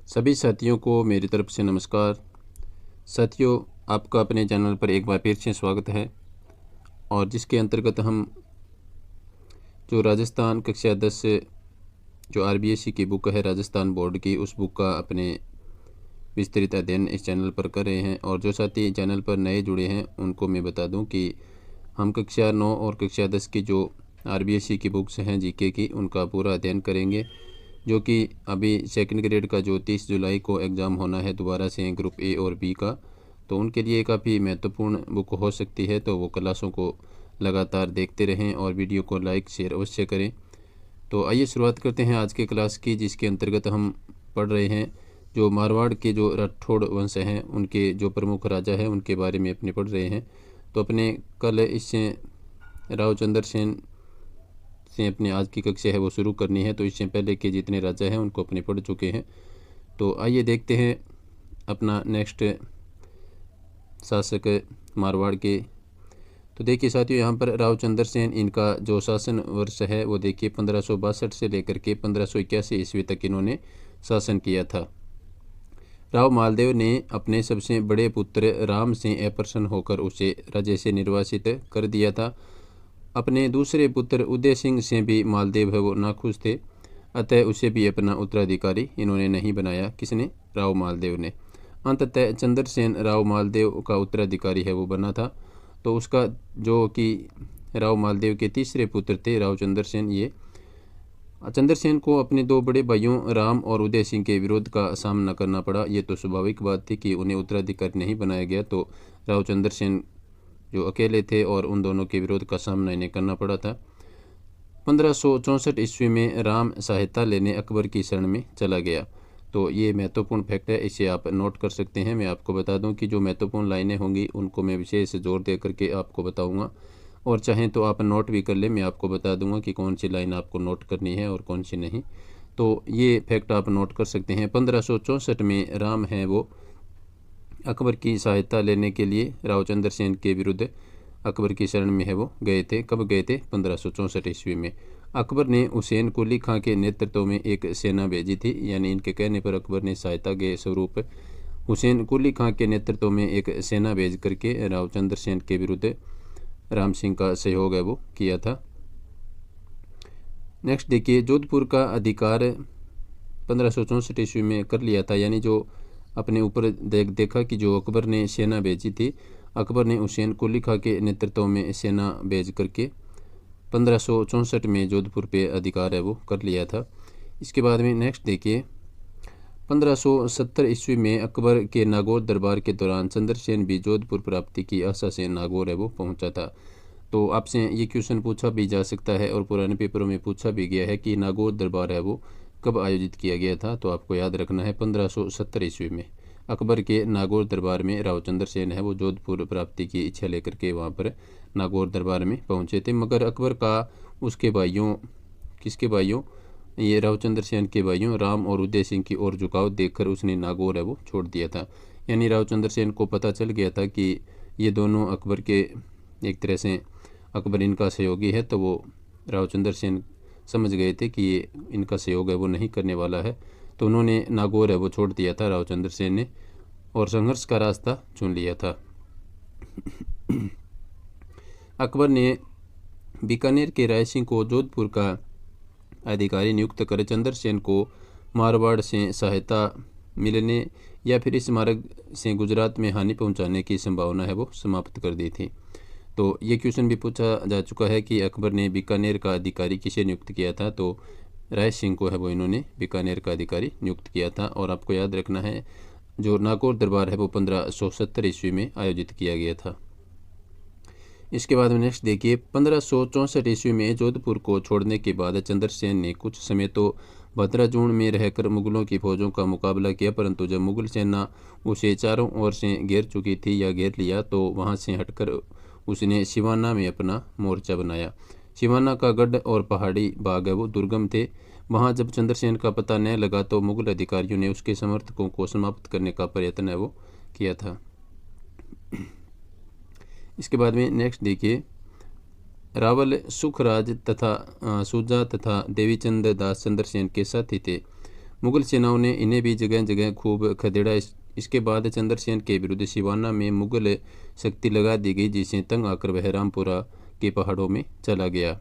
सभी साथियों को मेरी तरफ से नमस्कार। साथियों, आपका अपने चैनल पर एक बार फिर से स्वागत है और जिसके अंतर्गत हम जो राजस्थान कक्षा 10 से जो आरबीएसई की बुक है राजस्थान बोर्ड की, उस बुक का अपने विस्तृत अध्ययन इस चैनल पर कर रहे हैं। और जो साथी चैनल पर नए जुड़े हैं उनको मैं बता दूं कि हम कक्षा 9 और कक्षा 10 की जो आरबीएसई की बुक्स हैं जीके की, उनका पूरा अध्ययन करेंगे, जो कि अभी सेकंड ग्रेड का जो 30 जुलाई को एग्ज़ाम होना है दोबारा से ग्रुप ए और बी का, तो उनके लिए काफ़ी महत्वपूर्ण बुक हो सकती है। तो वो क्लासों को लगातार देखते रहें और वीडियो को लाइक शेयर अवश्य करें। तो आइए शुरुआत करते हैं आज के क्लास की, जिसके अंतर्गत हम पढ़ रहे हैं जो मारवाड़ के जो राठौड़ वंश हैं उनके जो प्रमुख राजा हैं उनके बारे में अपने पढ़ रहे हैं। तो अपने कल इससे रावचंद्र सेन से अपने आज की कक्षा है वो शुरू करनी है। तो इससे पहले के जितने राजा हैं उनको अपने पढ़ चुके हैं। तो आइए देखते हैं अपना नेक्स्ट शासक मारवाड़ के। तो देखिए साथियों, यहाँ पर रावचंद्र सेन, इनका जो शासन वर्ष है वो देखिए 1562 से लेकर के 1581 ईस्वी तक इन्होंने शासन किया था। राव मालदेव ने अपने सबसे बड़े पुत्र राम से अप्रसन्न होकर उसे राज्य से निर्वासित कर दिया था। अपने दूसरे पुत्र उदय सिंह से भी मालदेव है वो नाखुश थे, अतः उसे भी अपना उत्तराधिकारी इन्होंने नहीं बनाया। किसने? राव मालदेव ने। अंततः चंद्रसेन राव मालदेव का उत्तराधिकारी है वो बना था। तो उसका जो कि राव मालदेव के तीसरे पुत्र थे राव चंद्रसेन, ये चंद्रसेन को अपने दो बड़े भाइयों राम और उदय सिंह के विरोध का सामना करना पड़ा। ये तो स्वाभाविक बात थी कि उन्हें उत्तराधिकारी नहीं बनाया गया, तो राव चंद्रसेन जो अकेले थे और उन दोनों के विरोध का सामना इन्हें करना पड़ा था। 1564 ईस्वी में राम सहायता लेने अकबर की शरण में चला गया। तो ये महत्वपूर्ण फैक्ट है, इसे आप नोट कर सकते हैं। मैं आपको बता दूं कि जो महत्वपूर्ण लाइनें होंगी उनको मैं विशेष जोर दे करके आपको बताऊंगा, और चाहें तो आप नोट भी कर लें। मैं आपको बता दूंगा कि कौन सी लाइन आपको नोट करनी है और कौन सी नहीं। तो ये फैक्ट आप नोट कर सकते हैं। 1564 में राम है वो अकबर की सहायता लेने के लिए रावचंद्र सेन के विरुद्ध अकबर की शरण में है वो गए थे। कब गए थे? 1564 ईस्वी में। अकबर ने हुसैन कुली खां के नेतृत्व में एक सेना भेजी थी, यानी इनके कहने पर अकबर ने सहायता के स्वरूप हुसैन कुली खां के नेतृत्व में एक सेना भेज करके रावचंद्र सेन के विरुद्ध राम सिंह का सहयोग है वो किया था। नेक्स्ट देखिए, जोधपुर का अधिकार 1564 ईस्वी में कर लिया था, यानी जो अपने ऊपर देखा कि जो अकबर ने सेना भेजी थी, अकबर ने हुसैन कुली खां के नेतृत्व में सेना भेज करके 1564 में जोधपुर पे अधिकार है वो कर लिया था। इसके बाद में नेक्स्ट देखिए, 1570 ईस्वी में अकबर के नागौर दरबार के दौरान चंद्रसेन भी जोधपुर प्राप्ति की आशा से नागौर है वो पहुंचा था। तो आपसे ये क्वेश्चन पूछा भी जा सकता है और पुराने पेपरों में पूछा भी गया है कि नागौर दरबार है वो कब आयोजित किया गया था। तो आपको याद रखना है 1570 ईस्वी में अकबर के नागौर दरबार में रावचंद्र सेन है वो जोधपुर प्राप्ति की इच्छा लेकर के वहाँ पर नागौर दरबार में पहुँचे थे। मगर अकबर का उसके भाइयों, किसके भाइयों? ये रावचंद्र सेन के भाइयों राम और उदय सिंह की ओर झुकाव देखकर उसने नागौर है वो छोड़ दिया था। यानी रावचंद्र सेन को पता चल गया था कि ये दोनों अकबर के एक तरह से अकबर इनका सहयोगी है, तो वो रावचंद्र सेन समझ गए थे कि ये इनका सहयोग है वो नहीं करने वाला है, तो उन्होंने नागौर है वो छोड़ दिया था रावचंद्र सेन ने, और संघर्ष का रास्ता चुन लिया था। अकबर ने बीकानेर के राय सिंह को जोधपुर का अधिकारी नियुक्त कर चंद्रसेन को मारवाड़ से सहायता मिलने या फिर इस मार्ग से गुजरात में हानि पहुंचाने की संभावना है वो समाप्त कर दी थी। तो ये क्वेश्चन भी पूछा जा चुका है कि अकबर ने बीकानेर का अधिकारी किसे नियुक्त किया था। तो राय सिंह को है वो इन्होंने बीकानेर का अधिकारी नियुक्त किया था। और आपको याद रखना है जो नागौर दरबार है वो 1570 ईस्वी में आयोजित किया गया था। इसके बाद में नेक्स्ट देखिए, 1564 ईस्वी में जोधपुर को छोड़ने के बाद चंद्रसेन ने कुछ समय तो भद्राजूण में रहकर मुगलों की फौजों का मुकाबला किया, परंतु जब मुगल सेना उसे चारों ओर से घेर चुकी थी या घेर लिया, तो वहां से हटकर उसने सिवाना में अपना मोर्चा बनाया। सिवाना का गढ़ और पहाड़ी भाग है वो दुर्गम थे। वहां जब चंद्रसेन का पता न लगा तो मुगल अधिकारियों ने उसके समर्थकों को समाप्त करने का प्रयत्न है वो किया था। इसके बाद में नेक्स्ट देखिए, रावल सुखराज तथा सूजा तथा देवीचंद दास चंद्रसेन के साथी थे। मुगल सेनाओं ने इन्हें भी जगह जगह खूब खदेड़ा। इसके बाद चंद्रसेन के विरुद्ध सिवाना में मुगल शक्ति लगा दी गई, जिसे तंग आकर वह रामपुरा के पहाड़ों में चला गया।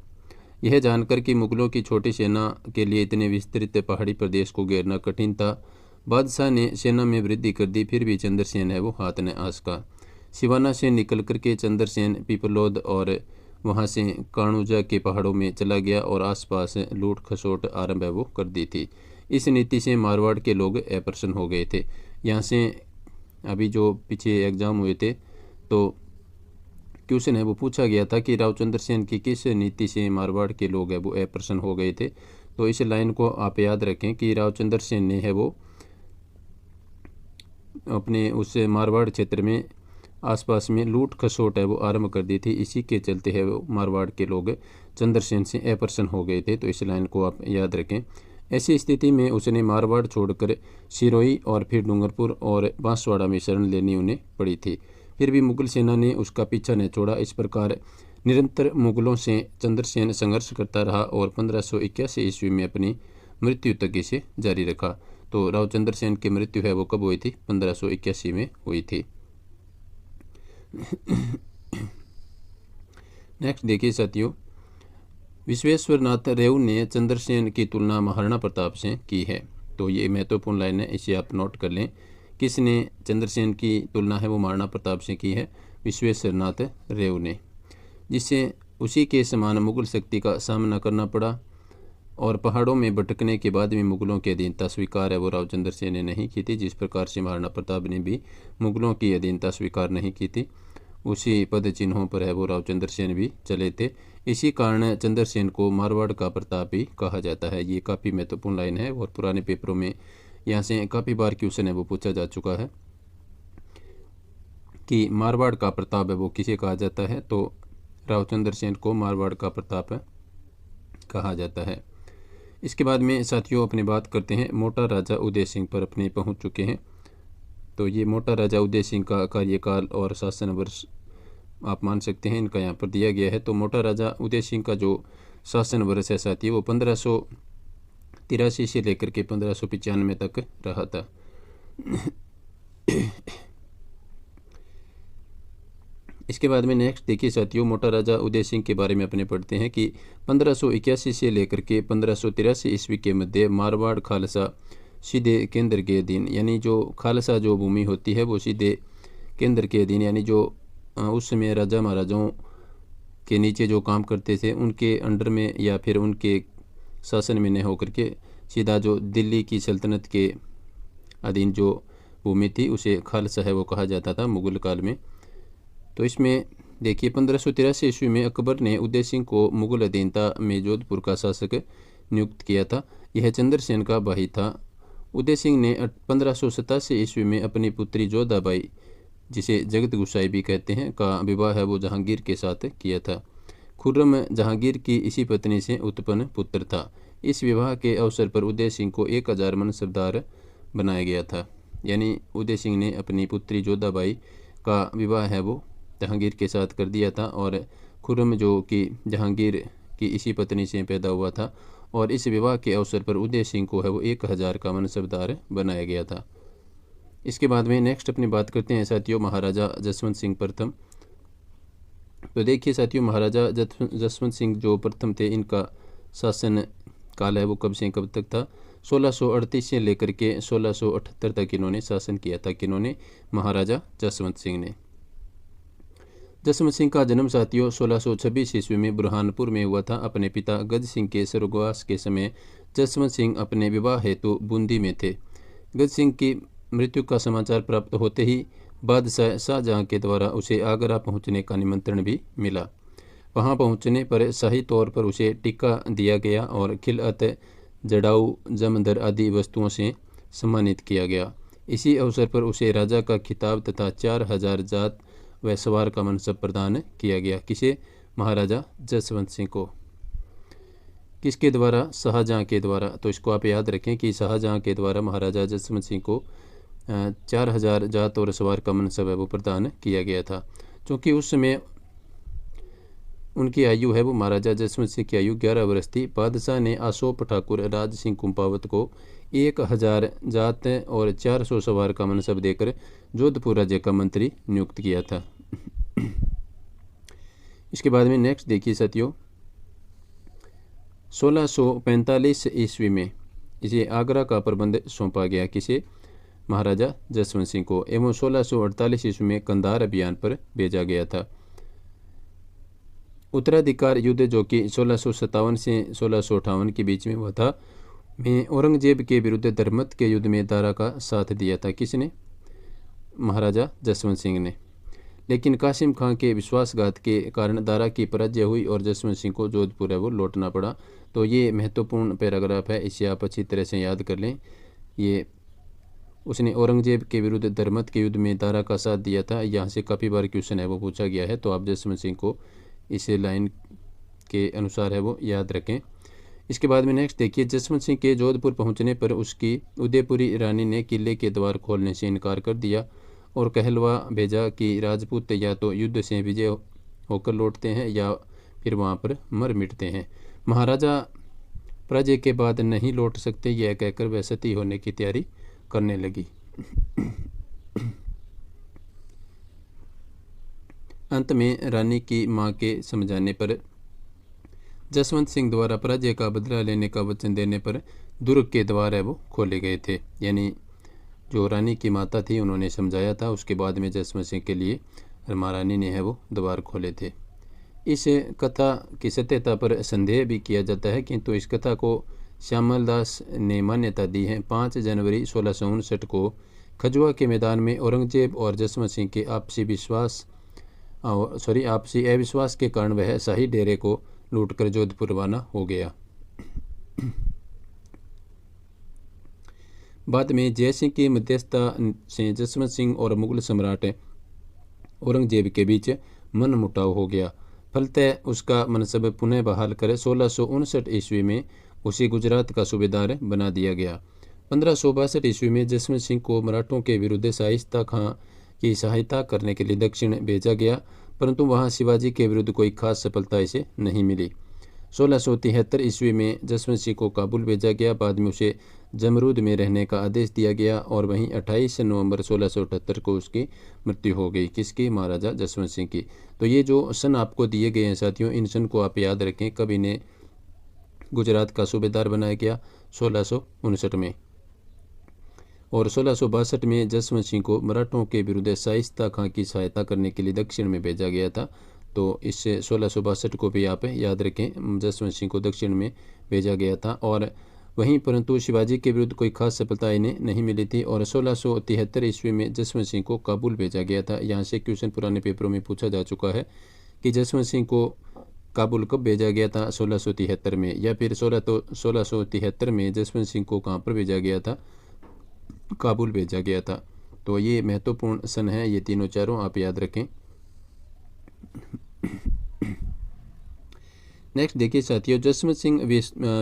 यह जानकर कि मुगलों की छोटी सेना के लिए इतने विस्तृत पहाड़ी प्रदेश को घेरना कठिन था, बादशाह ने सेना में वृद्धि कर दी। फिर भी चंद्रसेन है वो हाथ न आंसका। सिवाना से निकल कर के चंद्रसेन पिपलोद और वहाँ से काणूजा के पहाड़ों में चला गया और आसपास लूट खसोट आरंभ है वो कर दी थी। इस नीति से मारवाड़ के लोग अप्रसन्न हो गए थे। यहाँ से अभी जो पीछे एग्ज़ाम हुए थे तो क्वेश्चन है वो पूछा गया था कि राव चंद्रसेन की किस नीति से मारवाड़ के लोग है वो अप्रसन्न हो गए थे। तो इस लाइन को आप याद रखें कि राव चंद्रसेन ने है वो अपने उस मारवाड़ क्षेत्र में आसपास में लूट खसोट है वो आरंभ कर दी थी। इसी के चलते है वो मारवाड़ के लोग चंद्रसेन से अप्रसन्न हो गए थे। तो इस लाइन को आप याद रखें। ऐसी स्थिति में उसने मारवाड़ छोड़कर सिरोही और फिर डूंगरपुर और बांसवाड़ा में शरण लेनी उन्हें पड़ी थी। फिर भी मुगल सेना ने उसका पीछा नहीं छोड़ा। इस प्रकार निरंतर मुगलों से चंद्रसेन संघर्ष करता रहा और 1581 ईस्वी में अपनी मृत्यु तक इसे जारी रखा। तो राव चंद्रसेन की मृत्यु है वो कब हुई थी? 1581 में हुई थी। नेक्स्ट देखिए साथियों, विश्वेश्वरनाथ रेऊ ने चंद्रसेन की तुलना महाराणा प्रताप से की है। तो ये महत्वपूर्ण लाइन है, इसे आप नोट कर लें। किसने चंद्रसेन की तुलना है वो महाराणा प्रताप से की है? विश्वेश्वरनाथ रेऊ ने, जिससे उसी के समान मुगल शक्ति का सामना करना पड़ा। और पहाड़ों में भटकने के बाद भी मुगलों की अधीनता स्वीकार है वो राव चंद्रसेन ने नहीं की थी। जिस प्रकार से महाराणा प्रताप ने भी मुगलों की अधीनता स्वीकार नहीं की थी, उसी पद चिन्हों पर है वो राव चंद्रसेन भी चले थे। इसी कारण चंद्रसेन को मारवाड़ का प्रताप भी कहा जाता है। ये काफ़ी महत्वपूर्ण लाइन है और पुराने पेपरों में यहाँ से काफ़ी बार क्वेश्चन है वो पूछा जा चुका है कि मारवाड़ का प्रताप है वो किसे कहा जाता है? तो राव चंद्रसेन को मारवाड़ का प्रताप कहा जाता है। इसके बाद में साथियों अपनी बात करते हैं मोटा राजा उदय सिंह पर अपने पहुंच चुके हैं। तो ये मोटा राजा उदय सिंह का कार्यकाल और शासन वर्ष आप मान सकते हैं, इनका यहाँ पर दिया गया है। तो मोटा राजा उदय सिंह का जो शासन वर्ष है साथियों वो 1583 से लेकर के 1595 तक रहा था। इसके बाद में नेक्स्ट देखिए साथियों, मोटा राजा उदय सिंह के बारे में अपने पढ़ते हैं कि 1581 से लेकर के 1583 ईस्वी के मध्य मारवाड़ खालसा सीधे केंद्र के अधीन, यानी जो खालसा जो भूमि होती है वो सीधे केंद्र के अधीन, यानी जो उस समय राजा महाराजाओं के नीचे जो काम करते थे उनके अंडर में या फिर उनके शासन में न होकर के सीधा जो दिल्ली की सल्तनत के अधीन जो भूमि थी उसे खालसा है वो कहा जाता था मुगल काल में। तो इसमें देखिए 1583 ईस्वी में अकबर ने उदय सिंह को मुगल अधीनता में जोधपुर का शासक नियुक्त किया था। यह चंद्रसेन का भाई था। उदय सिंह ने 1587 ईस्वी में अपनी पुत्री जोधाबाई, जिसे जगत गुसाई भी कहते हैं, का विवाह है वो जहांगीर के साथ किया था। खुर्रम जहांगीर की इसी पत्नी से उत्पन्न पुत्र था। इस विवाह के अवसर पर उदय सिंह को 1000 मनसबदार बनाया गया था। यानी उदय सिंह ने अपनी पुत्री जोधाबाई का विवाह है वो जहांगीर के साथ कर दिया था और खुर्रम जो कि जहांगीर की इसी पत्नी से पैदा हुआ था और इस विवाह के अवसर पर उदय सिंह को है वो 1000 का मनसबदार बनाया गया था। इसके बाद में नेक्स्ट अपनी बात करते हैं साथियों महाराजा जसवंत सिंह प्रथम। तो देखिए साथियों महाराजा जसवंत सिंह जो प्रथम थे, इनका शासन काल है वो कब से कब तक था? 1638 से लेकर के 1678 तक इन्होंने शासन किया था। किन्होंने? महाराजा जसवंत सिंह ने। जसवंत सिंह का जन्म साथियों 1626 ईस्वी में बुरहानपुर में हुआ था। अपने पिता गज सिंह के स्वर्गवास के समय जसवंत सिंह अपने विवाह हेतु बूंदी में थे। गज सिंह की मृत्यु का समाचार प्राप्त होते ही बादशाह शाहजहां के द्वारा उसे आगरा पहुंचने का निमंत्रण भी मिला। वहां पहुंचने पर शाही तौर पर उसे टिक्का दिया गया और खिलअत, जड़ाऊ, जमदर आदि वस्तुओं से सम्मानित किया गया। इसी अवसर पर उसे राजा का खिताब तथा 4000 जात व सवार का मनसब प्रदान किया गया। किसे? महाराजा जसवंत सिंह को। किसके द्वारा? शाहजहां के द्वारा। तो इसको आप याद रखें कि शाहजहां के द्वारा महाराजा जसवंत सिंह को 4000 जात और सवार का मनसब है वो प्रदान किया गया था। क्योंकि उस समय उनकी आयु है वो महाराजा जसवंत सिंह की आयु 11 वर्ष थी। बादशाह ने आसोप ठाकुर राज सिंह कुंपावत को 1000 जात और 400 सवार का मनसब देकर जोधपुर राज्य का मंत्री नियुक्त किया था। इसके बाद में नेक्स्ट देखिए साथियों, 1645 ईस्वी में इसे आगरा का प्रबंध सौंपा गया किसे? महाराजा जसवंत सिंह को, एवं 1648 ईस्वी में कंधार अभियान पर भेजा गया था। उत्तराधिकार युद्ध जो कि 1657 से 1658 के बीच में हुआ था, में औरंगजेब के विरुद्ध धर्मत के युद्ध में दारा का साथ दिया था। किसने? महाराजा जसवंत सिंह ने। लेकिन कासिम खां के विश्वासघात के कारण दारा की पराजय हुई और जसवंत सिंह को जोधपुर है वो लौटना पड़ा। तो ये महत्वपूर्ण पैराग्राफ है, इसे आप अच्छी तरह से याद कर लें। ये उसने औरंगजेब के विरुद्ध धर्मत के युद्ध में दारा का साथ दिया था। यहाँ से काफ़ी बार क्वेश्चन है वो पूछा गया है, तो आप जसवंत सिंह को इस लाइन के अनुसार है वो याद रखें। इसके बाद में नेक्स्ट देखिए, जसवंत सिंह के जोधपुर पहुंचने पर उसकी उदयपुरी रानी ने किले के द्वार खोलने से इनकार कर दिया और कहलवा भेजा कि राजपूत या तो युद्ध से विजय होकर लौटते हैं या फिर वहां पर मर मिटते हैं। महाराजा पराजय के बाद नहीं लौट सकते, यह कहकर वह सती होने की तैयारी करने लगी। अंत में रानी की मां के समझाने पर जसवंत सिंह द्वारा पराजय का बदला लेने का वचन देने पर दुर्ग के द्वार है वो खोले गए थे। यानी जो रानी की माता थी उन्होंने समझाया था, उसके बाद में जसवंत सिंह के लिए महारानी ने है वो द्वार खोले थे। इस कथा की सत्यता पर संदेह भी किया जाता है, किंतु इस कथा को श्यामल दास ने मान्यता दी है। 5 जनवरी 1659 को खजुआ के मैदान में औरंगजेब और जसवंत सिंह के आपसी अविश्वास के कारण वह शाही डेरे को लूटकर जोधपुर रवाना हो गया। बाद में जयसिंह की मध्यस्थता से जसवंत सिंह और मुगल सम्राट औरंगजेब के बीच मनमुटाव हो गया। फलतः उसका मनसब पुनः बहाल कर 1659 ईस्वी में उसे गुजरात का सूबेदार बना दिया गया। 1562 ईस्वी में जसवंत सिंह को मराठों के विरुद्ध शाइस्ता खां की सहायता करने के लिए दक्षिण भेजा गया, परंतु वहां शिवाजी के विरुद्ध कोई खास सफलता इसे नहीं मिली। 1673 ईस्वी में जसवंत सिंह को काबुल भेजा गया। बाद में उसे जमरूद में रहने का आदेश दिया गया और वहीं 28 नवंबर 1678 को उसकी मृत्यु हो गई। किसकी? महाराजा जसवंत सिंह की। तो ये जो सन आपको दिए गए हैं साथियों, इन सन को आप याद रखें। कब इन्हें गुजरात का सूबेदार बनाया गया? 1659 में। और 1662 में जसवंत सिंह को मराठों के विरुद्ध शाइस्ता खां की सहायता करने के लिए दक्षिण में भेजा गया था। तो इससे 1662 को भी आप याद रखें, जसवंत सिंह को दक्षिण में भेजा गया था और वहीं परंतु शिवाजी के विरुद्ध कोई खास सफलता इन्हें नहीं मिली थी। और 1673 ईस्वी में जसवंत सिंह को काबुल भेजा गया था। यहाँ से क्वेश्चन पुराने पेपरों में पूछा जा चुका है कि जसवंत सिंह को काबुल कब भेजा गया था? 1673 में, या फिर 1673 में जसवंत सिंह को कहाँ पर भेजा गया था? काबुल भेजा गया था। तो ये महत्वपूर्ण सन है, ये तीनों चारों आप याद रखें। नेक्स्ट देखिए साथियों, जसवंत सिंह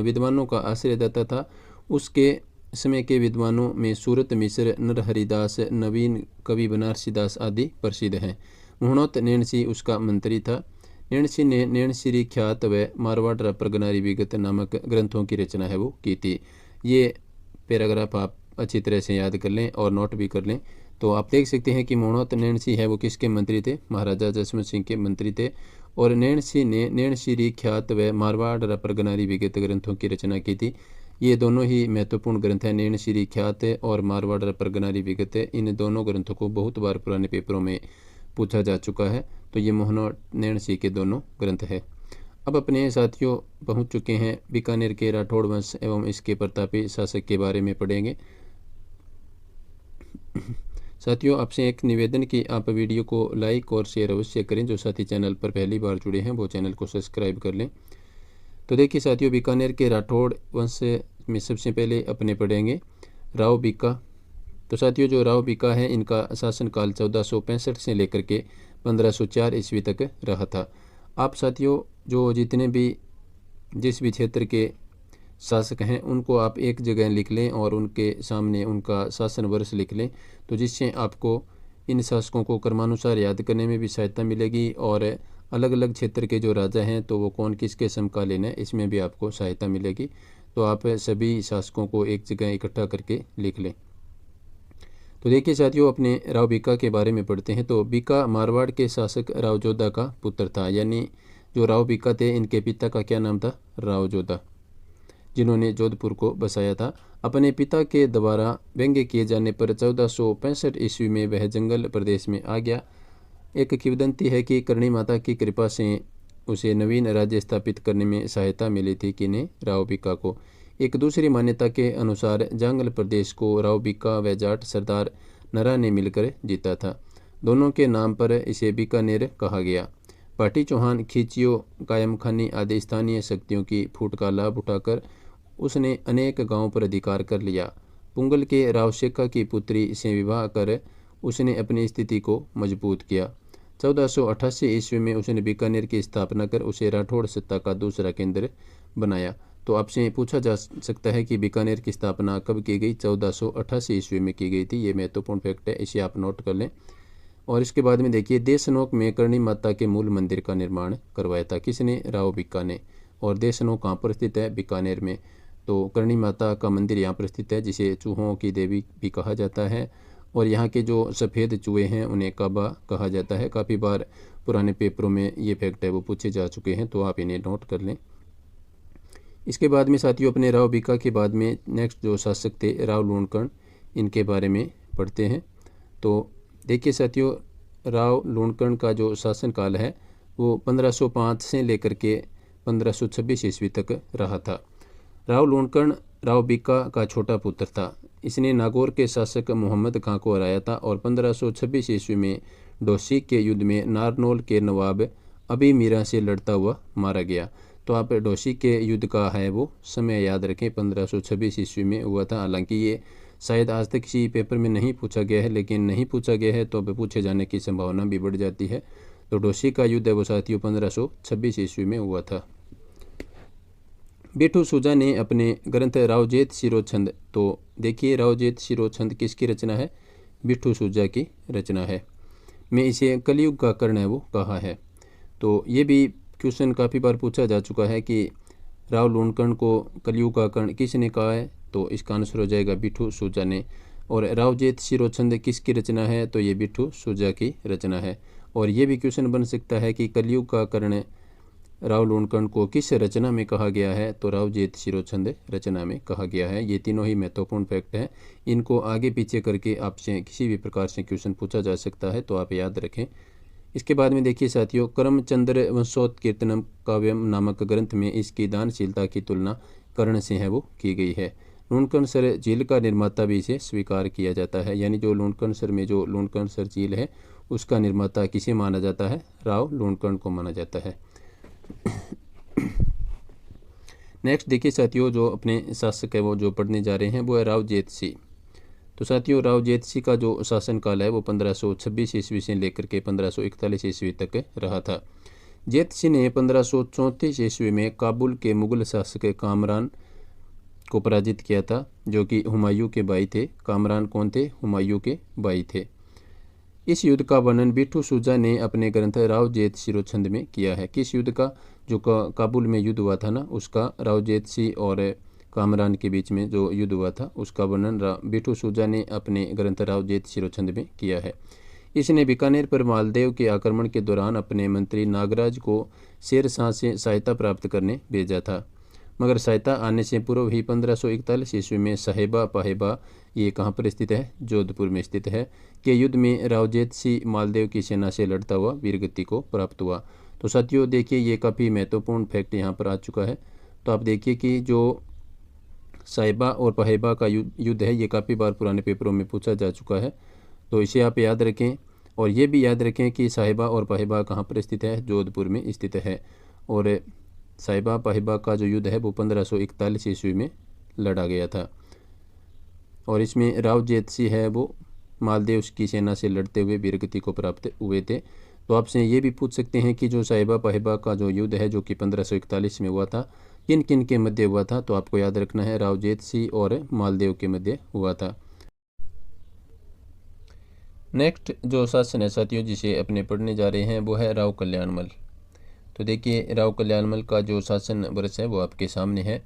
विद्वानों का आश्रयदाता था। उसके समय के विद्वानों में सूरत मिश्र, नरहरिदास, नवीन कवि बनारसी दास आदि प्रसिद्ध हैं। मोहनोत नैणसी उसका मंत्री था। नैणसी ने नैणश्री ख्यात व मारवाड़ परगनारी विगत नामक ग्रंथों की रचना है वो की थी। ये पैराग्राफ आप अच्छी तरह से याद कर लें और नोट भी कर लें। तो आप देख सकते हैं कि मोहनोत नैणसी है वो किसके मंत्री थे? महाराजा जसवंत सिंह के मंत्री थे। और नैणसी ने नैणश्री ख्यात व मारवाड़ परगनारी विगत ग्रंथों की रचना की थी। ये दोनों ही महत्वपूर्ण ग्रंथ हैं, नैणश्री ख्यात और मारवाड़ परगनारी विगत। इन दोनों ग्रंथों को बहुत बार पुराने पेपरों में पूछा जा चुका है। तो ये मोहनोत नैणसी के दोनों ग्रंथ है। अब अपने साथियों पहुंच चुके हैं बीकानेर के राठौड़ वंश एवं इसके प्रतापी शासक के बारे में पढ़ेंगे। साथियों आपसे एक निवेदन कि आप वीडियो को लाइक और शेयर अवश्य करें। जो साथी चैनल पर पहली बार जुड़े हैं वो चैनल को सब्सक्राइब कर लें। तो देखिए साथियों, बीकानेर के राठौड़ वंश में सबसे पहले अपने पढ़ेंगे राव बीका। तो साथियों जो राव बीका है इनका शासनकाल 1465 से लेकर के 1504 ईस्वी तक रहा था। आप साथियों जो जितने भी जिस भी क्षेत्र के शासक हैं उनको आप एक जगह लिख लें और उनके सामने उनका शासन वर्ष लिख लें, तो जिससे आपको इन शासकों को क्रमानुसार याद करने में भी सहायता मिलेगी और अलग अलग क्षेत्र के जो राजा हैं तो वो कौन किसके समकालीन है इसमें भी आपको सहायता मिलेगी। तो आप सभी शासकों को एक जगह इकट्ठा करके लिख लें। तो देखिए साथियों, अपने राव बीका के बारे में पढ़ते हैं। तो बीका मारवाड़ के शासक राव जोधा का पुत्र था, यानी जो राव बीका थे इनके पिता का क्या नाम था? राव जोधा, जिन्होंने जोधपुर को बसाया था। अपने पिता के द्वारा व्यंग्य किए जाने पर 1465 ईस्वी में वह जंगल प्रदेश में आ गया। एक किंवदंती है कि करणी माता की कृपा से उसे नवीन राज्य स्थापित करने में सहायता मिली थी, किन्हें? राव बीका को। एक दूसरी मान्यता के अनुसार जांगल प्रदेश को राव बीका व जाट सरदार नरा ने मिलकर जीता था। दोनों के नाम पर इसे बीकानेर कहा गया। पाटी चौहान, खींचियो, कायम खानी आदि स्थानीय शक्तियों की फूट का लाभ उठाकर उसने अनेक गांवों पर अधिकार कर लिया। पुंगल के राव शेखा की पुत्री से विवाह कर उसने अपनी स्थिति को मजबूत किया। 1488 ईस्वी में उसने बीकानेर की स्थापना कर उसे राठौड़ सत्ता का दूसरा केंद्र बनाया। तो आपसे पूछा जा सकता है कि बीकानेर की स्थापना कब की गई? 1488 ईस्वी में की गई थी। ये महत्वपूर्ण फैक्ट है, इसे आप नोट कर लें। और इसके बाद में देखिए, देशनोक में करणी माता के मूल मंदिर का निर्माण करवाया था, किसने? राव बीका ने। और देशनोक कहाँ पर स्थित है? बीकानेर में। तो करणी माता का मंदिर यहाँ पर स्थित है, जिसे चूहों की देवी भी कहा जाता है। और यहाँ के जो सफ़ेद चूहे हैं उन्हें काबा कहा जाता है। काफ़ी बार पुराने पेपरों में ये फैक्ट है वो पूछे जा चुके हैं, तो आप इन्हें नोट कर लें। इसके बाद में साथियों, अपने राव बीका के बाद में नेक्स्ट जो शासक थे राव लूणकर्ण, इनके बारे में पढ़ते हैं। तो देखिए साथियों, राव लूणकर्ण का जो शासनकाल है वो 1505 से लेकर के 1526 ईस्वी तक रहा था। राव लूणकर्ण राव बीका का छोटा पुत्र था। इसने नागौर के शासक मोहम्मद खां को हराया था और 1526 ईस्वी में डोसी के युद्ध में नारनौल के नवाब अबी मीरा से लड़ता हुआ मारा गया। तो आप डोसी के युद्ध का है वो समय याद रखें, 1526 ईस्वी में हुआ था। हालांकि ये शायद आज तक किसी पेपर में नहीं पूछा गया है, लेकिन नहीं पूछा गया है तो अब पूछे जाने की संभावना भी बढ़ जाती है। तो डोसी का युद्ध है वो साथियों 1526 ईस्वी में हुआ था। बिट्ठू सुजा ने अपने ग्रंथ रावजेत शिरोछंद, तो देखिए रावजेत शिरोछंद किसकी रचना है? बिट्ठू सुजा की रचना है। मैं इसे कलयुग का कर्ण है वो कहा है। तो ये भी क्वेश्चन काफ़ी बार पूछा जा चुका है कि राव लूणकर्ण को कलयुग का कर्ण किसने कहा है? तो इसका आंसर हो जाएगा बिट्ठू सुजा ने। और रावजेत शिरोछंद किसकी रचना है? तो ये बिट्ठू सुजा की रचना है। और ये भी क्वेश्चन बन सकता है कि कलयुग का कर्ण राव लूणकर्ण को किस रचना में कहा गया है? तो रावजेत शिरोछंद रचना में कहा गया है। ये तीनों ही महत्वपूर्ण फैक्ट हैं, इनको आगे पीछे करके आपसे किसी भी प्रकार से क्वेश्चन पूछा जा सकता है, तो आप याद रखें। इसके बाद में देखिए साथियों, करमचंद्र वंशोत्कीर्तनम काव्यम नामक ग्रंथ में इसकी दानशीलता की तुलना कर्ण से है वो की गई है। लूणकर्ण सर झील का निर्माता भी इसे स्वीकार किया जाता है, यानी जो लूणकर्ण सर में जो लूणकर्ण सर झील है उसका निर्माता किसे माना जाता है? राव लूणकर्ण को माना जाता है। नेक्स्ट देखिए साथियों, जो अपने शासक है वो जो पढ़ने जा रहे हैं वो है राव जेतसी। तो साथियों, राव जेतसी का जो शासनकाल है वो 1526 ईस्वी से लेकर के 1541 ईस्वी तक रहा था। जेतसी ने 1534 ईस्वी में काबुल के मुगल शासक कामरान को पराजित किया था, जो कि हुमायूं के भाई थे। कामरान कौन थे? हुमायूं के भाई थे। इस युद्ध का वर्णन बिट्ठू सुजा ने अपने ग्रंथ रावजेत शिरोछंद में किया है। किस युद्ध का? जो काबुल में युद्ध हुआ था ना, उसका रावजेतसी और कामरान के बीच में जो युद्ध हुआ था उसका वर्णन बिट्ठू सुजा ने अपने ग्रंथ रावजेत शिरोछंद में किया है। इसने बीकानेर पर मालदेव के आक्रमण के दौरान अपने मंत्री नागराज को शेरशाह से सहायता प्राप्त करने भेजा था, मगर सहायता आने से पूर्व ही 1541 ईस्वी में साहेबा पाहेबा, ये कहाँ पर स्थित है? जोधपुर में स्थित है, के युद्ध में रावजेतसी मालदेव की सेना से लड़ता हुआ वीरगति को प्राप्त हुआ। तो साथियों देखिए, ये काफ़ी महत्वपूर्ण फैक्ट यहाँ पर आ चुका है। तो आप देखिए कि जो साहिबा और पाहेबा का युद्ध है ये काफ़ी बार पुराने पेपरों में पूछा जा चुका है, तो इसे आप याद रखें। और ये भी याद रखें कि साहिबा और पाहेबा कहाँ पर स्थित है? जोधपुर में स्थित है। और साहिबा पाहिबा का जो युद्ध है वो 1541 ईस्वी में लड़ा गया था। और इसमें राव जेतसी है वो मालदेव की सेना से लड़ते हुए वीरगति को प्राप्त हुए थे। तो आपसे ये भी पूछ सकते हैं कि जो साहिबा पाहिबा का जो युद्ध है जो कि 1541 में हुआ था, किन किन के मध्य हुआ था? तो आपको याद रखना है राव जेतसी और मालदेव के मध्य हुआ था। नेक्स्ट जो शासन है साथियों जिसे अपने पढ़ने जा रहे हैं वो है राव कल्याणमल। तो देखिए राव कल्याणमल का जो शासन वर्ष है वो आपके सामने है।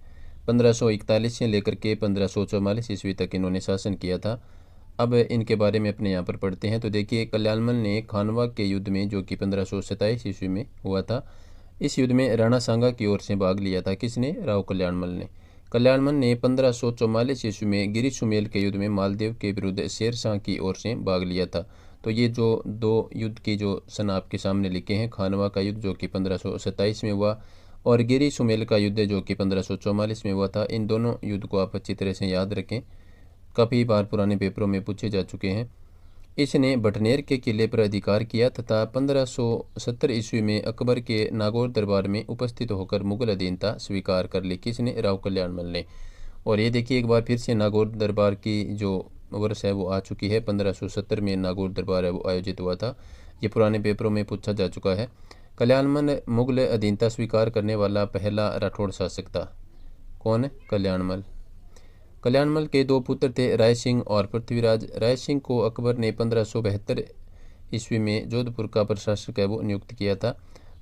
1541 से लेकर के 1544 ईस्वी तक इन्होंने शासन किया था। अब इनके बारे में अपने यहाँ पर पढ़ते हैं। तो देखिए, कल्याणमल ने खानवा के युद्ध में, जो कि 1527 ईस्वी में हुआ था, इस युद्ध में राणा सांगा की ओर से भाग लिया था। किसने? राव कल्याणमल ने। कल्याणमल ने 1544 ईस्वी में गिरी सुमेल के युद्ध में मालदेव के विरुद्ध शेर शाह की ओर से भाग लिया था। तो ये जो दो युद्ध की जो सन आपके सामने लिखे हैं, खानवा का युद्ध जो कि 1527 में हुआ और गिरी सुमेल का युद्ध जो कि 1544 में हुआ था, इन दोनों युद्ध को आप अच्छी तरह से याद रखें, काफ़ी बार पुराने पेपरों में पूछे जा चुके हैं। इसने भटनेर के किले पर अधिकार किया तथा 1570 ईस्वी में अकबर के नागौर दरबार में उपस्थित होकर मुगल अधीनता स्वीकार कर ली। किसने? राव कल्याणमल ने। और ये देखिए, एक बार फिर से नागौर दरबार की जो वर्ष है वो आ चुकी है। 1570 में नागौर दरबार है वो आयोजित हुआ था। ये पुराने पेपरों में पूछा जा चुका है। कल्याणमल मुगल अधीनता स्वीकार करने वाला पहला राठौड़ शासक था। कौन है? कल्याणमल। कल्याणमल के दो पुत्र थे, राय सिंह और पृथ्वीराज। राय सिंह को अकबर ने 1572 ईस्वी में जोधपुर का प्रशासक है वो नियुक्त किया था।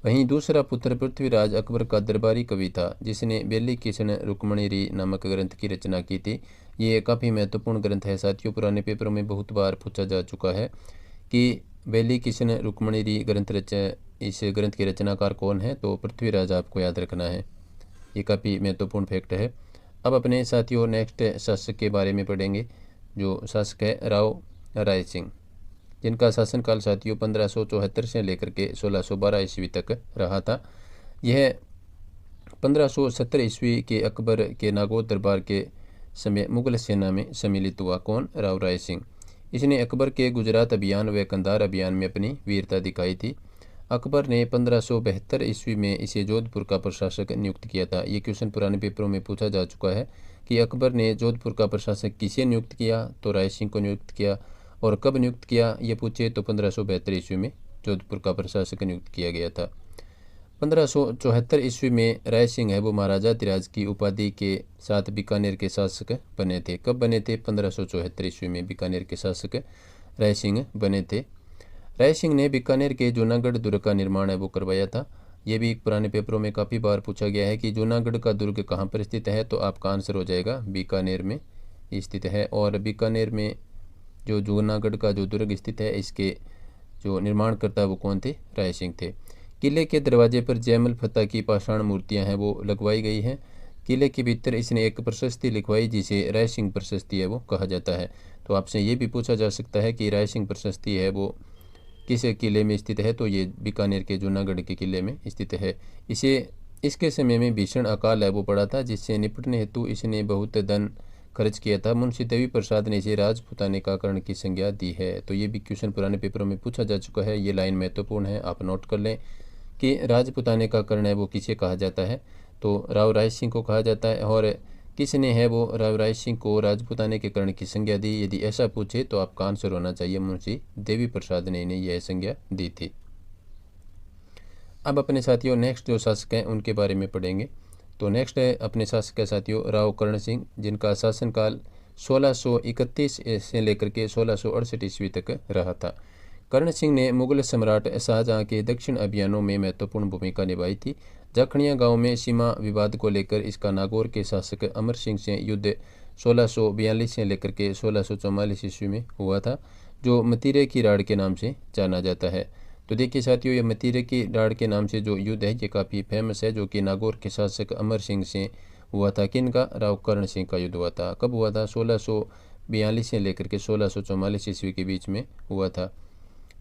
वहीं दूसरा पुत्र पृथ्वीराज अकबर का दरबारी कवि था, जिसने बेली किशन रुक्मणी री नामक ग्रंथ की रचना की थी। ये काफ़ी महत्वपूर्ण ग्रंथ है साथियों, पुराने पेपरों में बहुत बार पूछा जा चुका है कि बेली किशन रुक्मणी री इस ग्रंथ के रचनाकार कौन है? तो पृथ्वीराज आपको याद रखना है। ये काफ़ी महत्वपूर्ण फैक्ट है। अब अपने साथियों नेक्स्ट शासक के बारे में पढ़ेंगे। जो शासक है राव राय सिंह, जिनका शासनकाल साथियों 1574 से लेकर के 1612 ईस्वी तक रहा था। यह 1570 ईस्वी के अकबर के नागौर दरबार के समय मुगल सेना में सम्मिलित हुआ। कौन? राव राय सिंह। इसने अकबर के गुजरात अभियान व कंधार अभियान में अपनी वीरता दिखाई थी। अकबर ने 1572 ईस्वी में इसे जोधपुर का प्रशासक नियुक्त किया था। ये क्वेश्चन पुराने पेपरों में पूछा जा चुका है कि अकबर ने जोधपुर का प्रशासक किसे नियुक्त किया? तो राय सिंह को नियुक्त किया। और कब नियुक्त किया ये पूछे तो 1572 ईस्वी में जोधपुर का प्रशासक नियुक्त किया गया था। 1574 ईस्वी में राय सिंह है वो महाराजा धीराज की उपाधि के साथ बीकानेर के शासक बने थे। कब बने थे? 1574 ईस्वी में बीकानेर के शासक राय सिंह बने थे। राय सिंह ने बीकानेर के जूनागढ़ दुर्ग का निर्माण है वो करवाया था। ये भी पुराने पेपरों में काफ़ी बार पूछा गया है कि जूनागढ़ का दुर्ग कहाँ पर स्थित है, तो आपका आंसर हो जाएगा बीकानेर में स्थित है। और बीकानेर में जो जूनागढ़ का जो दुर्ग स्थित है, इसके जो निर्माणकर्ता वो कौन थे? राय सिंह थे। किले के दरवाजे पर जयमल फतह की पाषाण मूर्तियाँ हैं वो लगवाई गई हैं। किले के भीतर इसने एक प्रशस्ति लिखवाई जिसे राय सिंह प्रशस्ति है वो कहा जाता है। तो आपसे ये भी पूछा जा सकता है कि राय सिंह प्रशस्ति है वो किस किले में स्थित है, तो ये बीकानेर के जूनागढ़ के किले में स्थित है। इसके समय में भीषण अकाल है वो पड़ा था, जिससे निपटने हेतु इसने बहुत धन खर्च किया था। मुंशी देवी प्रसाद ने इसे राजपुताने का कर्ण की संज्ञा दी है। तो ये भी क्वेश्चन पुराने पेपरों में पूछा जा चुका है। ये लाइन महत्वपूर्ण है, आप नोट कर लें कि राजपुताने का कर्ण है वो किसे कहा जाता है, तो राव राय सिंह को कहा जाता है। और किसने है वो राव राय सिंह को राजपुताने के कर्ण की संज्ञा दी? यदि ऐसा पूछे तो आपका आंसर होना चाहिए मुंशी देवी प्रसाद ने इन्हें यह संज्ञा दी थी। अब अपने साथियों नेक्स्ट जो शासक हैं उनके बारे में पढ़ेंगे। तो नेक्स्ट है अपने शासक साथियों राव कर्ण सिंह, जिनका शासनकाल 1631 से लेकर के 1668 ईस्वी तक रहा था। कर्ण सिंह ने मुगल सम्राट शाहजहां के दक्षिण अभियानों में महत्वपूर्ण भूमिका निभाई थी। जाखड़िया गांव में सीमा विवाद को लेकर इसका नागौर के शासक अमर सिंह से युद्ध 1642 से लेकर के 1644 ईस्वी में हुआ था, जो मतीरे की राड़ के नाम से जाना जाता है। तो देखिए साथियों, ये मतीरे की राड़ के नाम से जो युद्ध है ये काफ़ी फेमस है, जो कि नागौर के शासक अमर सिंह से हुआ था। किन का? राव कर्ण सिंह का युद्ध हुआ था। कब हुआ था? 1642 से लेकर के 1644 ईस्वी के बीच में हुआ था,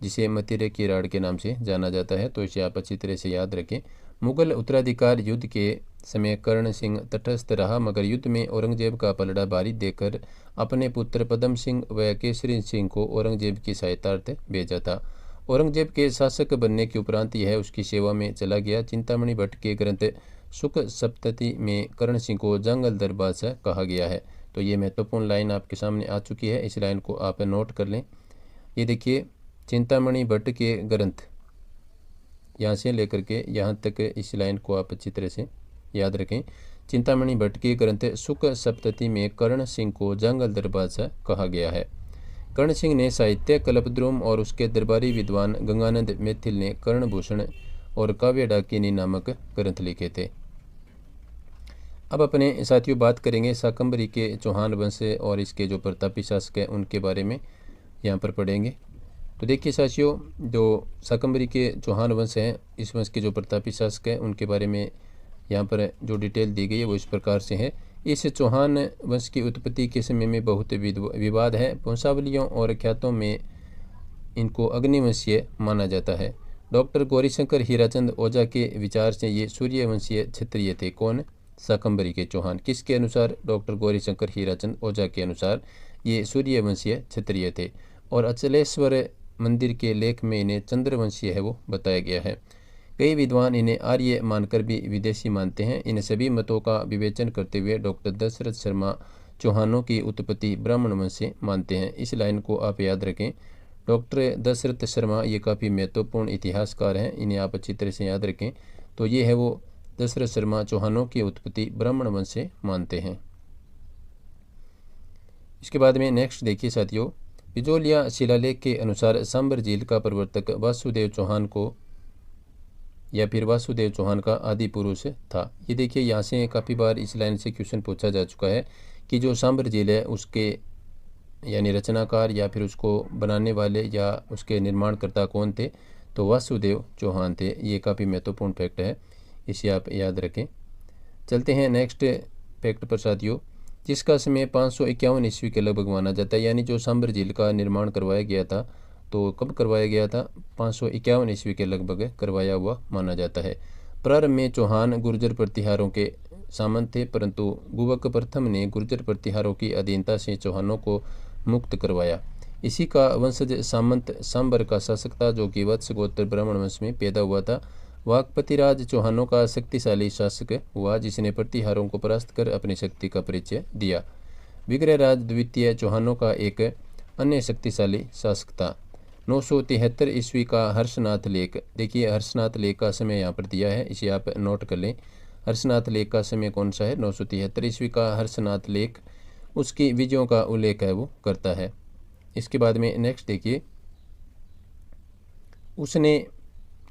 जिसे मतीरे की राड़ के नाम से जाना जाता है। तो इसे आप अच्छी तरह से याद रखें। मुगल उत्तराधिकार युद्ध के समय कर्ण सिंह तटस्थ रहा, मगर युद्ध में औरंगजेब का पलड़ा भारी देखकर अपने पुत्र पदम सिंह व केसरी सिंह को औरंगजेब की सहायतार्थ भेजा था। औरंगजेब के शासक बनने के उपरांत यह उसकी सेवा में चला गया। चिंतामणि भट्ट के ग्रंथ सुख सप्तति में कर्ण सिंह को जंगल बादशाह कहा गया है। तो ये महत्वपूर्ण लाइन आपके सामने आ चुकी है, इस लाइन को आप नोट कर लें। ये देखिए, चिंतामणि भट्ट के ग्रंथ यहाँ से लेकर के यहाँ तक, इस लाइन को आप अच्छी तरह से याद रखें। चिंतामणि भट्ट के ग्रंथ सुख सप्तति में कर्ण सिंह को जंगल दरबादशाह कहा गया है। कर्ण सिंह ने साहित्य कल्पद्रुम और उसके दरबारी विद्वान गंगानंद मैथिल ने कर्णभूषण और काव्य डाकिनी नामक ग्रंथ लिखे थे। अब अपने साथियों बात करेंगे शाकंभरी के चौहान वंश और इसके जो प्रतापी शासक हैं उनके बारे में यहाँ पर पढ़ेंगे। तो देखिए साथियों, जो शाकंभरी के चौहान वंश हैं, इस वंश के जो प्रतापी शासक हैं उनके बारे में यहाँ पर जो डिटेल दी गई है वो इस प्रकार से है। इस चौहान वंश की उत्पत्ति के समय में बहुत विवाद है। वंशावलियों और ख्यातों में इनको अग्निवंशीय माना जाता है। डॉक्टर गौरीशंकर हीराचंद ओझा के विचार से ये सूर्यवंशीय क्षत्रिय थे। कौन? शाकंभरी के चौहान। किसके अनुसार? डॉक्टर गौरीशंकर हीराचंद ओझा के अनुसार ये सूर्यवंशीय क्षत्रिय थे। और अचलेश्वर मंदिर के लेख में इन्हें चंद्रवंशीय है वो बताया गया है। कई विद्वान इन्हें आर्य मानकर भी विदेशी मानते हैं। इन सभी मतों का विवेचन करते हुए डॉक्टर दशरथ शर्मा चौहानों की उत्पत्ति ब्राह्मण वंश से मानते हैं। इस लाइन को आप याद रखें। डॉक्टर दशरथ शर्मा ये काफ़ी महत्वपूर्ण इतिहासकार हैं, इन्हें आप अच्छी तरह से याद रखें। तो ये है वो दशरथ शर्मा चौहानों की उत्पत्ति ब्राह्मण वंश से मानते हैं। इसके बाद में नेक्स्ट देखिए साथियों, बिजोलिया शिलालेख के अनुसार सांबर झील का प्रवर्तक वासुदेव चौहान को या फिर वासुदेव चौहान का आदि पुरुष था। ये देखिए यहाँ से काफ़ी बार इस लाइन से क्वेश्चन पूछा जा चुका है कि जो सांबर झील है उसके यानी रचनाकार या फिर उसको बनाने वाले या उसके निर्माणकर्ता कौन थे? तो वासुदेव चौहान थे। ये काफ़ी महत्वपूर्ण फैक्ट है, इसे आप याद रखें। चलते हैं नेक्स्ट फैक्ट पर साथियों, जिसका समय 551 ईस्वी के लगभग माना जाता है। यानी जो सांबर झील का निर्माण करवाया गया था तो कब करवाया गया था? 551 ईस्वी के लगभग करवाया हुआ माना जाता है। प्रारंभ में चौहान गुर्जर प्रतिहारों के सामंत थे, परंतु गुवक प्रथम ने गुर्जर प्रतिहारों की अधीनता से चौहानों को मुक्त करवाया। इसी का वंशज सामंत सांबर का शासक था, जो कि वत्स गोत्र ब्राह्मण वंश में पैदा हुआ था। वाकपतिराज चौहानों का शक्तिशाली शासक हुआ, जिसने प्रतिहारों को परास्त कर अपनी शक्ति का परिचय दिया। विग्रहराज द्वितीय चौहानों का एक अन्य शक्तिशाली शासक था। 973 ईस्वी का हर्षनाथ लेख, देखिए हर्षनाथ लेख का समय यहाँ पर दिया है, इसे आप नोट कर लें। हर्षनाथ लेख का समय कौन सा है? 973 ईस्वी का हर्षनाथ लेख उसकी विजयों का उल्लेख है वो करता है। इसके बाद में नेक्स्ट देखिए, उसने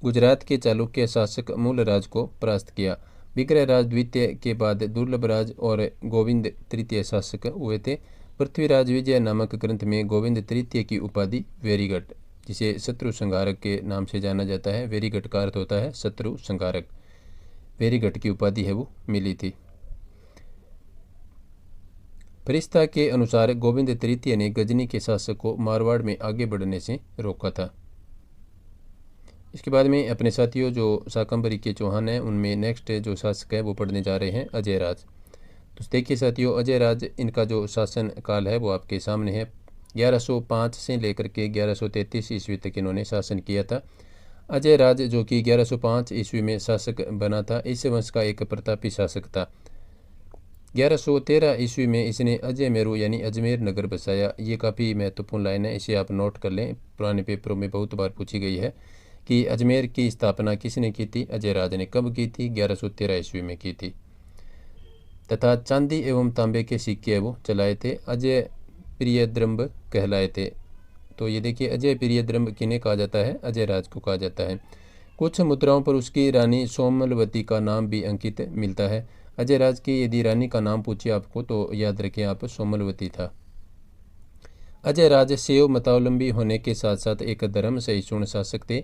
गुजरात के चालुक्य शासक मूलराज को परास्त किया। विग्रहराज द्वितीय के बाद दुर्लभराज और गोविंद तृतीय शासक हुए थे। पृथ्वीराज विजय नामक ग्रंथ में गोविंद तृतीय की उपाधि वेरीगढ़, जिसे शत्रु संहारक के नाम से जाना जाता है, वेरीगढ़ का अर्थ होता है शत्रु संहारक, वेरीगढ़ की उपाधि है वो मिली थी। फरिश्ता के अनुसार गोविंद तृतीय ने गजनी के शासक को मारवाड़ में आगे बढ़ने से रोका था। इसके बाद में अपने साथियों जो शाकंभरी के चौहान हैं उनमें नेक्स्ट जो शासक है वो पढ़ने जा रहे हैं अजय राज। तो देखिए साथियों, अजय राज इनका जो शासन काल है वो आपके सामने है। 1105 से लेकर के 1133 ईस्वी तक इन्होंने शासन किया था। अजय राज जो कि 1105 ईस्वी में शासक बना था, इस वंश का एक प्रतापी शासक था। 1113 ईस्वी में इसने अजय मेरू यानी अजमेर नगर बसाया। ये काफ़ी महत्वपूर्ण लाइन है, इसे आप नोट कर लें, पुराने पेपरों में बहुत बार पूछी गई है कि अजमेर की स्थापना किसने की थी? अजय राज ने। कब की थी? 1113 ईस्वी में की थी। तथा चांदी एवं तांबे के सिक्के वो चलाए थे। अजय प्रियद्रंब कहलाए थे। तो ये देखिए, अजय प्रियद्रंब किन्हें कहा जाता है? अजय राज को कहा जाता है। कुछ मुद्राओं पर उसकी रानी सोमलवती का नाम भी अंकित मिलता है। अजय राज की यदि रानी का नाम पूछिए आपको तो याद रखें आप, सोमलवती था। अजय राज शैव मतावलंबी होने के साथ साथ एक धर्म सहिष्णु शासक थे।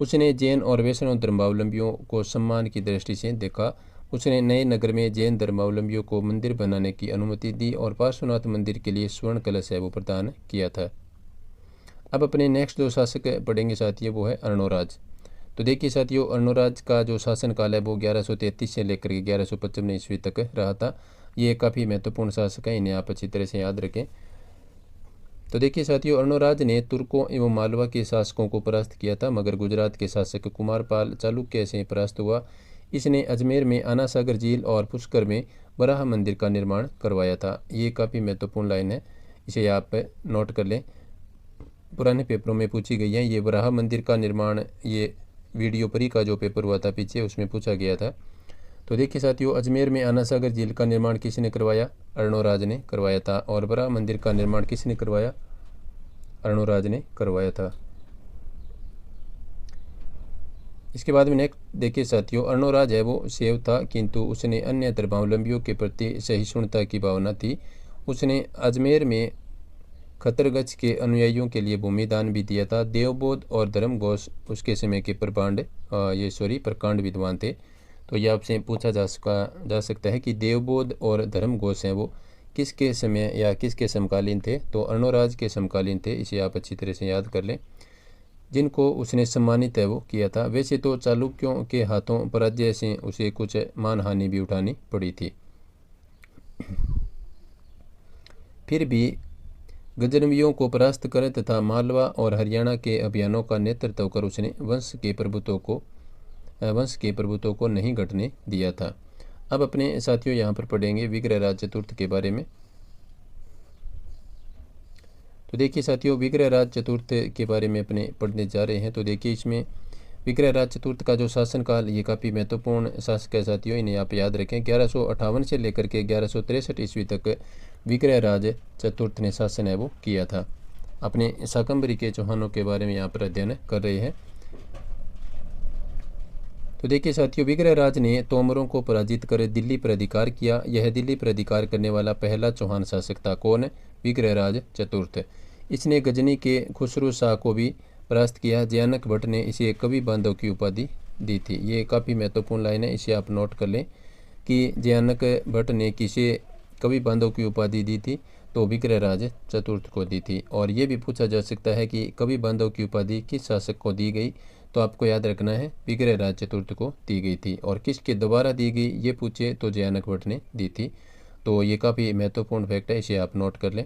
उसने जैन और वैष्णव धर्मावलंबियों को सम्मान की दृष्टि से देखा। उसने नए नगर में जैन धर्मावलंबियों को मंदिर बनाने की अनुमति दी और पार्श्वनाथ मंदिर के लिए स्वर्ण कलश है वो प्रदान किया था। अब अपने नेक्स्ट जो शासक पढ़ेंगे साथियों वो है अर्णोराज। तो देखिए साथियों, अर्णोराज का जो शासनकाल है वो 1133 से लेकर के 1155 ईस्वी तक रहा था। ये काफ़ी महत्वपूर्ण शासक है, इन्हें आप अच्छी तरह से याद रखें। तो देखिए साथियों, अर्णोराज ने तुर्कों एवं मालवा के शासकों को परास्त किया था, मगर गुजरात के शासक कुमारपाल चालुक्य से परास्त हुआ। इसने अजमेर में आनासागर झील और पुष्कर में वराह मंदिर का निर्माण करवाया था। ये काफ़ी महत्वपूर्ण लाइन है, इसे आप नोट कर लें, पुराने पेपरों में पूछी गई है। ये वराह मंदिर का निर्माण, ये वीडियो परी का जो पेपर हुआ था पीछे, उसमें पूछा गया था। तो देखिए साथियों, अजमेर में आनासागर झील का निर्माण किसने करवाया? अर्णोराज ने करवाया था। और वराह मंदिर का निर्माण किसने करवाया? अर्णोराज ने करवाया था। इसके बाद में नेक्स्ट देखिए साथियों, अर्णोराज है वो शैव था, किंतु उसने अन्य धर्मावलंबियों के प्रति सहिष्णुता की भावना थी। उसने अजमेर में खतरगच के अनुयायियों के लिए भूमि दान भी दिया था। देवबोध और धर्म घोष उसके समय के प्रकांड विद्वान थे। तो ये आपसे पूछा जा सकता है कि देवबोध और धर्म घोष हैं वो किसके समय या किसके समकालीन थे। तो अर्णोराज के समकालीन थे, इसे आप अच्छी तरह से याद कर लें, जिनको उसने सम्मानित है वो किया था। वैसे तो चालुक्यों के हाथों पराजय से उसे कुछ मानहानि भी उठानी पड़ी थी। फिर भी गजनवियों को परास्त कर तथा मालवा और हरियाणा के अभियानों का नेतृत्व कर उसने वंश के प्रभुत्व को नहीं घटने दिया था। अब अपने साथियों यहाँ पर पढ़ेंगे विग्रहराज चतुर्थ के बारे में। तो देखिए साथियों, विग्रहराज चतुर्थ के बारे में अपने पढ़ने जा रहे हैं। तो देखिए इसमें विग्रहराज चतुर्थ का जो शासनकाल, ये काफ़ी महत्वपूर्ण शासक है साथियों, इन्हें आप याद रखें। 1158 से लेकर के 1163 ईस्वी तक विग्रहराज चतुर्थ ने शासन है वो किया था। अपने शाकंभरी के चौहानों के बारे में यहाँ पर अध्ययन कर रहे हैं। तो देखिए साथियों, विग्रहराज ने तोमरों को पराजित कर दिल्ली पर अधिकार किया। यह दिल्ली पर अधिकार करने वाला पहला चौहान शासक था। कौन? विग्रहराज चतुर्थ। इसने गजनी के खुसरू शाह को भी परास्त किया। जयानक भट्ट ने इसे कवि बांधव की उपाधि दी थी। ये काफ़ी महत्वपूर्ण लाइन है, इसे आप नोट कर लें कि जयानक भट्ट ने किसे कवि बांधव की उपाधि दी थी, तो विग्रहराज चतुर्थ को दी थी। और ये भी पूछा जा सकता है कि कवि बांधव की उपाधि किस शासक को दी गई, तो आपको याद रखना है विग्रहराज चतुर्थ को दी गई थी। और किसके द्वारा दी गई ये पूछे तो जयानक भट्ट ने दी थी। तो ये काफ़ी महत्वपूर्ण फैक्ट है, इसे आप नोट कर लें।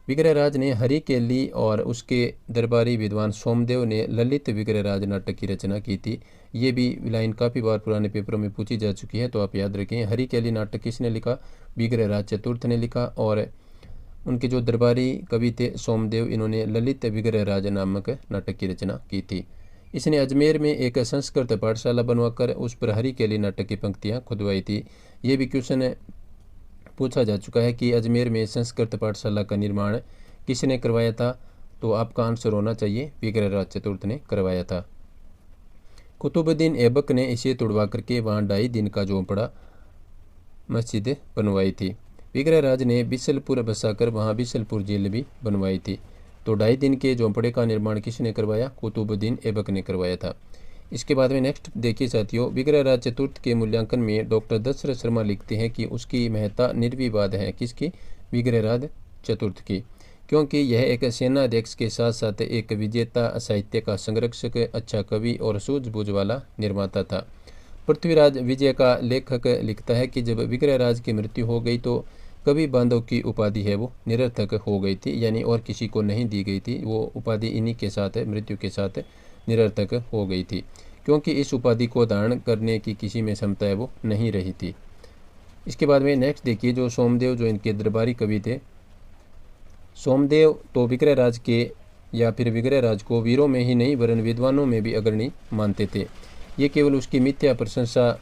विग्रहराज ने हरिकेली और उसके दरबारी विद्वान सोमदेव ने ललित विग्रहराज नाटक की रचना की थी। ये भी लाइन काफ़ी बार पुराने पेपरों में पूछी जा चुकी है, तो आप याद रखें। हरिकेली नाटक किसने लिखा? विग्रहराज चतुर्थ ने लिखा। और उनके जो दरबारी कवि थे सोमदेव, इन्होंने ललित विग्रहराज नामक नाटक की रचना की थी। इसने अजमेर में एक संस्कृत पाठशाला बनवाकर उस पर हरिकेली नाटक की पंक्तियाँ खुदवाई थी। ये भी क्वेश्चन पूछा जा चुका है कि अजमेर में संस्कृत पाठशाला का निर्माण किसने करवाया था, तो आपका आंसर होना चाहिए विग्रहराज चतुर्थ ने करवाया था। कुतुबुद्दीन ऐबक ने इसे तुड़वा करके वहाँ 2.5 दिन का झोंपड़ा मस्जिद बनवाई थी। विग्रहराज ने बिसलपुर बसाकर वहाँ बिसलपुर जेल भी बनवाई थी। तो 2.5 दिन के झोंपड़े का निर्माण किसने करवाया? कुतुबुद्दीन ऐबक ने करवाया था। इसके बाद में नेक्स्ट देखिए साथियों, विग्रहराज चतुर्थ के मूल्यांकन में डॉक्टर दशरथ शर्मा लिखते हैं कि उसकी महत्ता निर्विवाद है। किसकी? विग्रहराज चतुर्थ की, क्योंकि यह एक सेनाध्यक्ष के साथ साथ एक विजेता, साहित्य का संरक्षक, अच्छा कवि और सूझबूझ वाला निर्माता था। पृथ्वीराज विजय का लेखक लिखता है कि जब विग्रहराज की मृत्यु हो गई तो कवि बांधव की उपाधि है वो निरर्थक हो गई थी, यानी और किसी को नहीं दी गई थी। वो उपाधि इन्हीं के साथ मृत्यु के साथ निरर्थक हो गई थी, क्योंकि इस उपाधि को धारण करने की किसी में क्षमता है वो नहीं रही थी। इसके बाद में नेक्स्ट देखिए, जो सोमदेव, जो इनके दरबारी कवि थे, सोमदेव तो विग्रहराज के या फिर विग्रहराज को वीरों में ही नहीं वरन विद्वानों में भी अग्रणी मानते थे। ये केवल उसकी मिथ्या प्रशंसा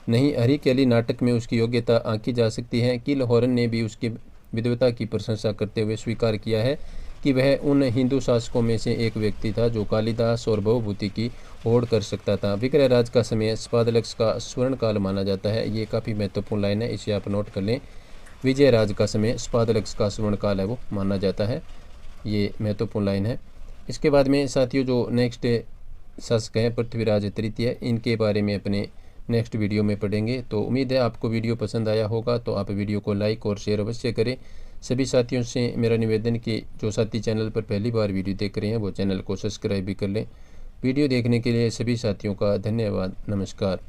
नहीं, हरिकेली नाटक में उसकी योग्यता आंकी जा सकती है। कि लाहौरन ने भी उसकी विद्वता की प्रशंसा करते हुए स्वीकार किया है कि वह उन हिंदू शासकों में से एक व्यक्ति था जो कालिदास और भवभूति की होड़ कर सकता था। विग्रहराज का समय स्पादलक्ष का स्वर्ण काल माना जाता है। ये काफ़ी महत्वपूर्ण लाइन है, इसे आप नोट कर लें। विजयराज का समय स्पादलक्ष का स्वर्ण काल है वो माना जाता है। ये महत्वपूर्ण लाइन है। इसके बाद में साथियों, जो नेक्स्ट शासक हैं पृथ्वीराज तृतीय, इनके बारे में अपने नेक्स्ट वीडियो में पढ़ेंगे। तो उम्मीद है आपको वीडियो पसंद आया होगा, तो आप वीडियो को लाइक और शेयर अवश्य करें। सभी साथियों से मेरा निवेदन कि जो साथी चैनल पर पहली बार वीडियो देख रहे हैं वो चैनल को सब्सक्राइब भी कर लें। वीडियो देखने के लिए सभी साथियों का धन्यवाद। नमस्कार।